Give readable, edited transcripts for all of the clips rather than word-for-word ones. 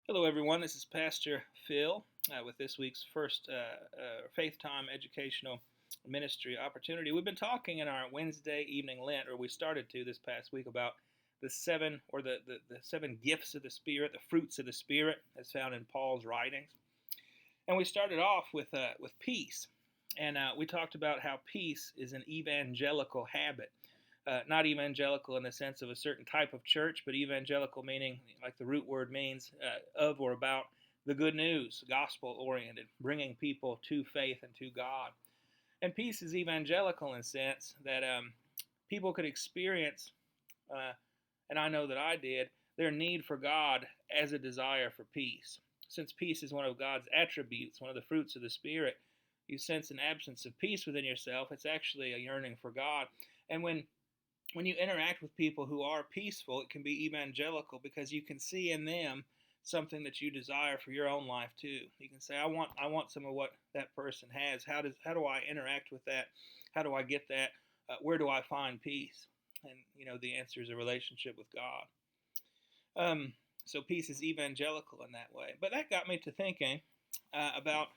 Hello, everyone. This is Pastor Phil with this week's first Faith Time educational ministry opportunity. We've been talking in our Wednesday evening Lent, or we started to this past week, about the seven or the seven gifts of the Spirit, the fruits of the Spirit, as found in Paul's writings. And we started off with peace, and we talked about how peace is an evangelical habit. Not evangelical in the sense of a certain type of church, but evangelical meaning, like the root word means, of or about the good news, gospel oriented, bringing people to faith and to God. And peace is evangelical in the sense that people could experience, uh, and I know that I did, their need for God as a desire for peace. Since peace is one of God's attributes, one of the fruits of the Spirit, you sense an absence of peace within yourself. It's actually a yearning for God. And when you interact with people who are peaceful, it can be evangelical because you can see in them something that you desire for your own life too. You can say, I want some of what that person has. How do I interact with that? How do I get that? Where do I find peace? And the answer is a relationship with God. So peace is evangelical in that way. But that got me to thinking about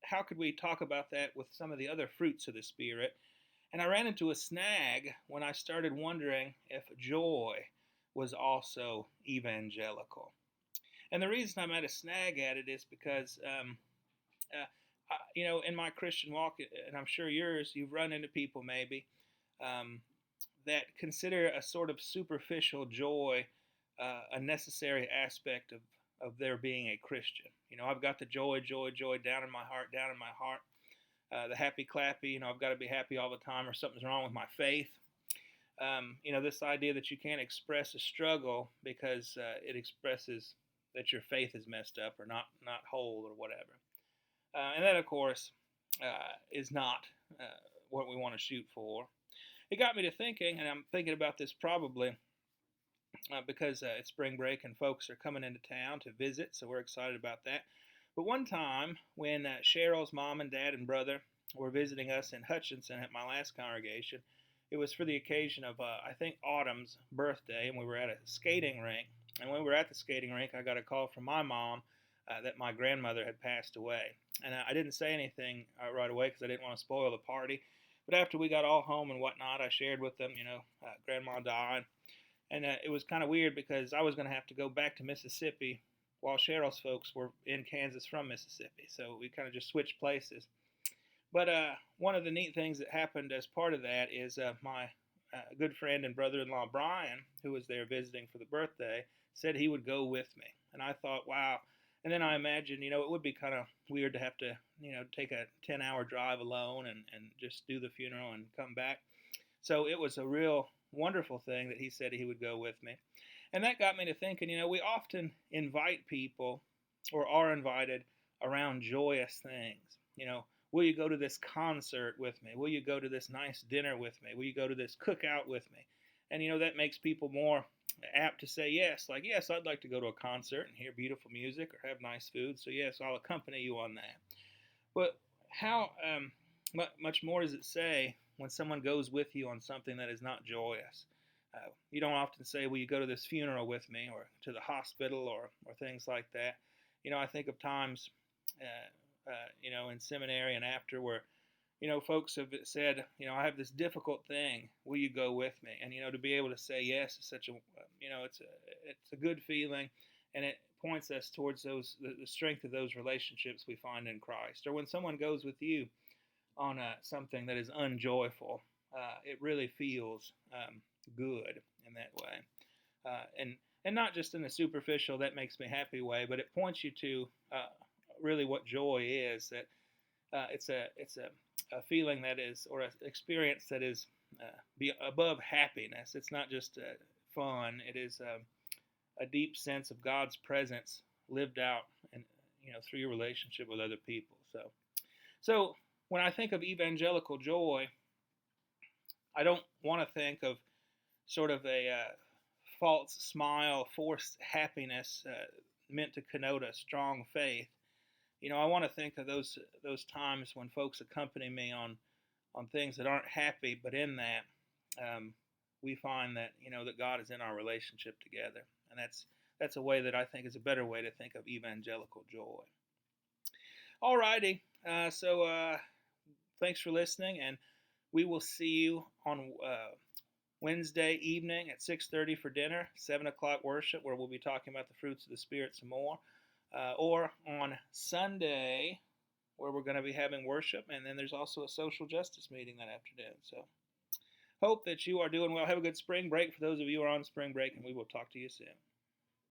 how could we talk about that with some of the other fruits of the Spirit. And I ran into a snag when I started wondering if joy was also evangelical. And the reason I'm at a snag at it is because, in my Christian walk, and I'm sure yours, you've run into people maybe um, that consider a sort of superficial joy a necessary aspect of their being a Christian. I've got the joy, joy, joy down in my heart, down in my heart. The happy clappy, I've got to be happy all the time or something's wrong with my faith. This idea that you can't express a struggle because it expresses that your faith is messed up or not whole or whatever. And that, of course, is not what we want to shoot for. It got me to thinking, and I'm thinking about this probably because it's spring break and folks are coming into town to visit, so we're excited about that. But one time when Cheryl's mom and dad and brother were visiting us in Hutchinson at my last congregation, it was for the occasion of, I think, Autumn's birthday, and we were at a skating rink. And when we were at the skating rink, I got a call from my mom that my grandmother had passed away. And I didn't say anything right away because I didn't want to spoil the party. But after we got all home and whatnot, I shared with them, Grandma died. And it was kind of weird because I was going to have to go back to Mississippi while Cheryl's folks were in Kansas from Mississippi. So we kind of just switched places. But one of the neat things that happened as part of that is my good friend and brother-in-law Brian, who was there visiting for the birthday, said he would go with me. And I thought, wow. And then I imagined, it would be kind of weird to have to, take a 10-hour drive alone and just do the funeral and come back. So it was a real wonderful thing that he said he would go with me. And that got me to thinking, we often invite people or are invited around joyous things. Will you go to this concert with me? Will you go to this nice dinner with me? Will you go to this cookout with me? And, that makes people more apt to say yes. Like, yes, I'd like to go to a concert and hear beautiful music or have nice food. So, yes, I'll accompany you on that. But how much more does it say when someone goes with you on something that is not joyous? You don't often say, will you go to this funeral with me or to the hospital or things like that. I think of times, in seminary and after where, folks have said, I have this difficult thing. Will you go with me? And, to be able to say yes is such a, it's a good feeling, and it points us towards the strength of those relationships we find in Christ. Or when someone goes with you on something that is unjoyful, it really feels good in that way, and not just in the superficial "that makes me happy" way, but it points you to really what joy is. That it's a feeling that is, or an experience that is be above happiness. It's not just fun. It is a deep sense of God's presence lived out, and through your relationship with other people. So when I think of evangelical joy, I don't want to think of sort of a false smile, forced happiness meant to connote a strong faith. I want to think of those times when folks accompany me on things that aren't happy, but in that we find that that God is in our relationship together, and that's a way that I think is a better way to think of evangelical joy. All righty. Thanks for listening, and we will see you on Wednesday evening at 6:30 for dinner, 7 o'clock worship, where we'll be talking about the fruits of the Spirit some more, or on Sunday, where we're going to be having worship, and then there's also a social justice meeting that afternoon. So hope that you are doing well. Have a good spring break for those of you who are on spring break, and we will talk to you soon.